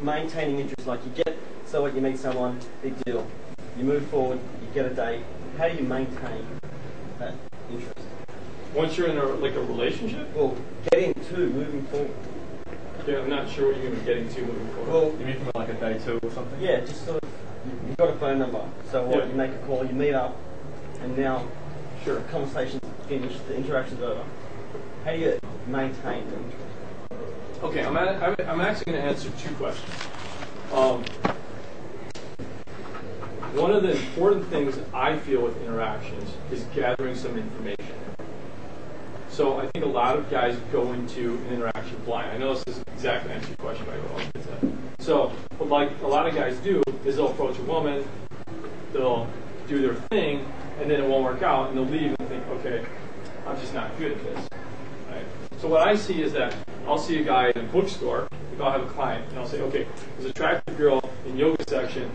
maintaining interest, like so what, you meet someone, big deal. You move forward, you get a date. How do you maintain that interest? Once you're in a relationship? Well, getting to, moving forward. Yeah, I'm not sure what you mean by getting to moving forward. Well, you mean from like a day 2 or something? Yeah, just sort of, you've got a phone number. So what, you make a call, you meet up, and now the conversation's finished, the interaction's over. How do you maintain the interest? Okay, I'm actually going to answer 2 questions. One of the important things I feel with interactions is gathering some information. So I think a lot of guys go into an interaction blind. I know this doesn't exactly answer your question, but I don't get that. So what like a lot of guys do is they'll approach a woman, they'll do their thing, and then it won't work out, and they'll leave and think, okay, I'm just not good at this. Right? So what I see is that I'll see a guy in a bookstore, if I'll have a client, and I'll say, okay, there's an attractive girl in yoga section,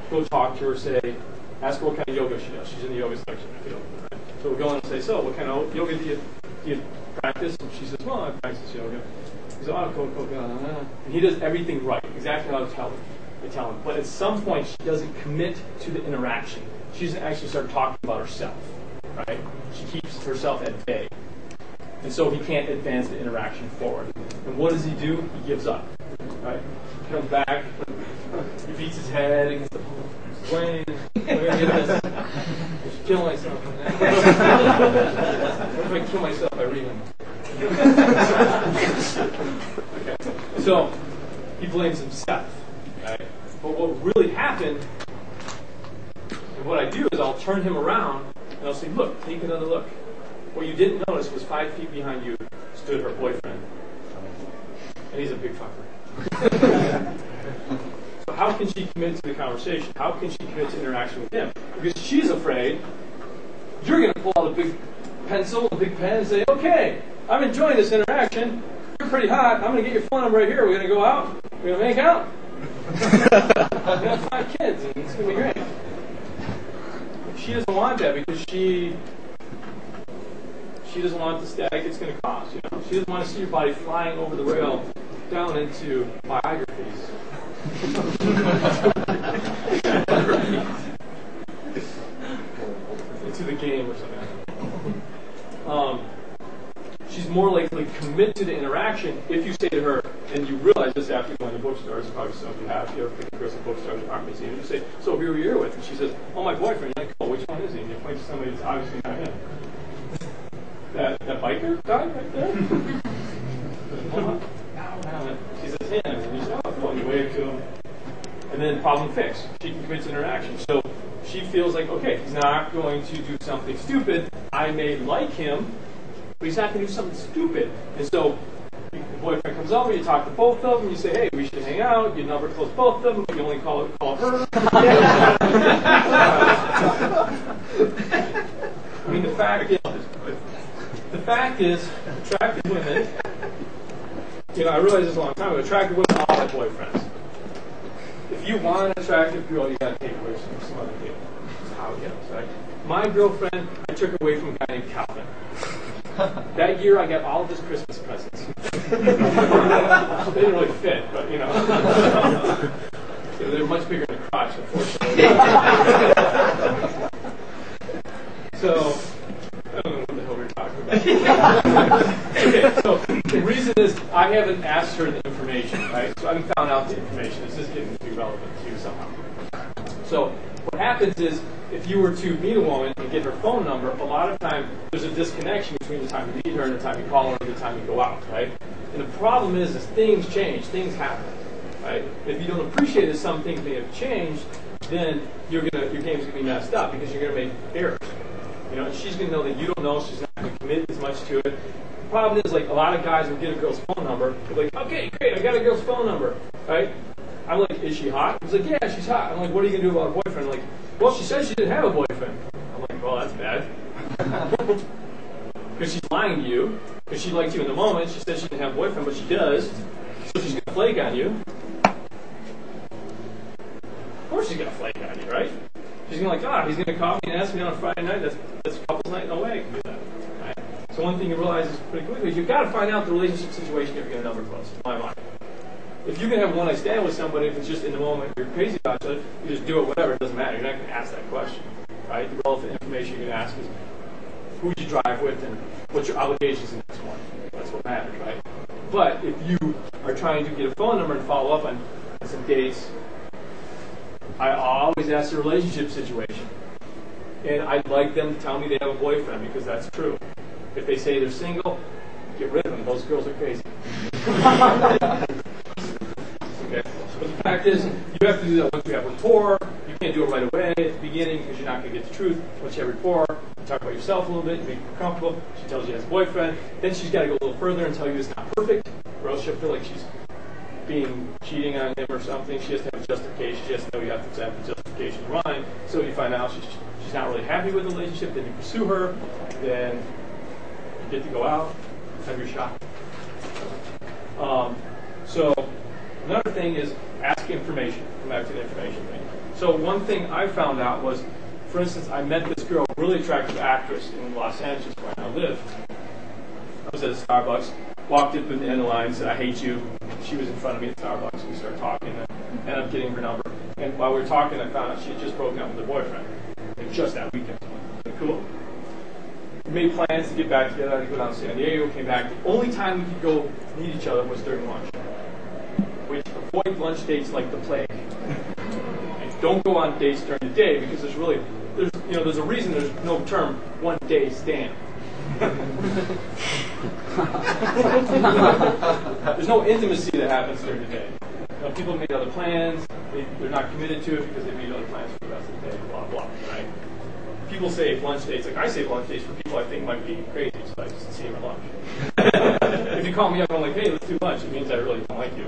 go talk to her, say, ask her what kind of yoga she does. She's in the yoga section, I feel. Right? So we'll go in and say, so what kind of yoga do you practice? And she says, well, I practice yoga. He says, oh, cool. And he does everything right, exactly how I tell him. But at some point, she doesn't commit to the interaction. She doesn't actually start talking about herself, right? She keeps herself at bay. And so he can't advance the interaction forward. And what does he do? He gives up, right? He comes back, he beats his head against the plane. I'm going to get this. I should kill myself. What if I kill myself by reading? Okay. So he blames himself, right? But what really happened, and what I do is I'll turn him around and I'll say, look, take another look. What you didn't notice was 5 feet behind you stood her boyfriend. And he's a big fucker. So how can she commit to the conversation? How can she commit to interaction with him? Because she's afraid you're going to pull out a big pencil, a big pen, and say, okay, I'm enjoying this interaction. You're pretty hot. I'm going to get your phone number right here. We're going to go out. We're going to make out. We're going to have 5 kids, and it's going to be great. She doesn't want that because she doesn't want the static it's going to cause. You know? She doesn't want to see your body flying over the rail down into biographies. Into the game or something. She's more likely to commit to the interaction if you say to her, and you realize this after going to bookstores, probably some of you have, you ever pick a girl at bookstores or art museums, you say, so who are you here with? And she says, oh, my boyfriend. You're like, oh, which one is he? And you point to somebody that's obviously not him. That biker guy right there? She says, him. And you say, oh, cool. And you wave to him. And then problem fixed. She can commit to interaction. So she feels like, okay, he's not going to do something stupid. I may like him, but he's not going to do something stupid. And so the boyfriend comes over, you talk to both of them, you say, hey, we should hang out. You number close both of them. You only call her. I mean, the fact is, attractive women, I realized this a long time ago, attractive women all have boyfriends. If you want an attractive girl, you got to take away from some other people. That's how it goes, right? My girlfriend, I took away from a guy named Calvin. That year, I got all of his Christmas presents. They didn't really fit, but, they're much bigger than a crotch, unfortunately. So, I don't know what the hell we were talking about. Okay, so the reason is I haven't asked her the information, right? So I haven't found out the information. It's just getting to be relevant to you somehow. So what happens is if you were to meet a woman and get her phone number, a lot of time there's a disconnection between the time you meet her and the time you call her and the time you go out, right? And the problem is things change, things happen, right? If you don't appreciate that some things may have changed, then your game's going to be messed up because you're going to make errors. And she's going to know that you don't know. She's not going to commit as much to it. The problem is, like, a lot of guys will get a girl's phone number. They're like, okay, great, I got a girl's phone number, right? I'm like, is she hot? He's like, yeah, she's hot. I'm like, what are you going to do about her boyfriend? I'm like, well, she said she didn't have a boyfriend. I'm like, well, that's bad. Because she's lying to you. Because she liked you in the moment. She said she didn't have a boyfriend, but she does. So she's going to flake on you. Of course she's going to flake on you, right? She's going to he's going to call me and ask me on a Friday night. That's couples night. No way I can do that. Right? So one thing you realize is pretty quickly is you've got to find out the relationship situation if you're going to number close. In my mind, if you can have a one-night stand with somebody, if it's just in the moment, you're crazy about each other, you just do it, whatever, it doesn't matter. You're not going to ask that question, right? The relevant information you're going to ask is who you drive with and what's your obligations the next morning. That's what matters, right? But if you are trying to get a phone number and follow up on some dates, I always ask the relationship situation. And I'd like them to tell me they have a boyfriend, because that's true. If they say they're single, get rid of them. Those girls are crazy. Okay. But the fact is, you have to do that once you have rapport. You can't do it right away at the beginning because you're not going to get the truth. Once you have rapport, you talk about yourself a little bit, you make her comfortable. She tells you she has a boyfriend. Then she's got to go a little further and tell you it's not perfect, or else she'll feel like she's cheating on him or something. She has to have a justification. She has to know you have to have the justification rhyme. So you find out she's not really happy with the relationship, then you pursue her, then you get to go out, have your shot. So another thing is ask information. Come back to the information thing. So one thing I found out was, for instance, I met this girl, really attractive actress in Los Angeles where I now live. I was at a Starbucks, walked up in the end of the line, said, "I hate you." She was in front of me at Starbucks. We started talking and ended up getting her number. And while we were talking, I found out she had just broken up with her boyfriend. Like just that weekend. Like, cool. We made plans to get back together. I had to go down to San Diego, came back. The only time we could go meet each other was during lunch. Which avoid lunch dates like the plague. And don't go on dates during the day, because there's a reason there's no term one day stand. There's no intimacy that happens during the day. People make other plans. They're not committed to it because they made other plans for the rest of the day. Blah blah. Right? People save lunch dates. Like I save lunch dates for people I think might be crazy, so I just see them at lunch. If you call me up and I'm like, "Hey, let's do lunch," it means I really don't like you.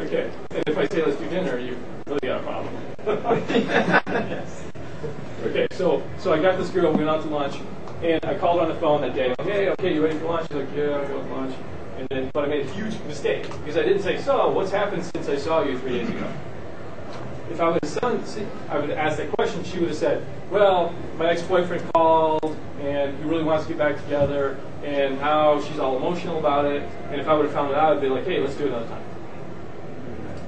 Okay. And if I say let's do dinner, you really got a problem. Yes. Okay, so I got this girl, we went out to lunch, and I called her on the phone that day. Like, "Hey, okay, you ready for lunch?" She's like, "Yeah, I'll go to lunch." But I made a huge mistake, because I didn't say, "So, what's happened since I saw you 3 days ago?" If I would have asked that question, she would have said, "Well, my ex-boyfriend called, and he really wants to get back together, and now she's all emotional about it." And if I would have found it out, I'd be like, "Hey, let's do it another time."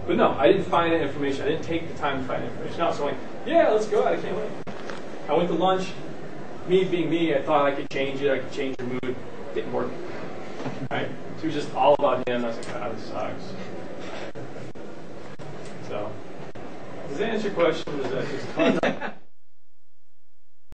But no, I didn't find that information. I didn't take the time to find information out. So I'm like, "Yeah, let's go out. I can't wait." I went to lunch. Me being me, I thought I could change it. I could change her mood. Didn't work. Right? So it was just all about him. I was like, "God, this sucks." So, does that answer your question? Or is that just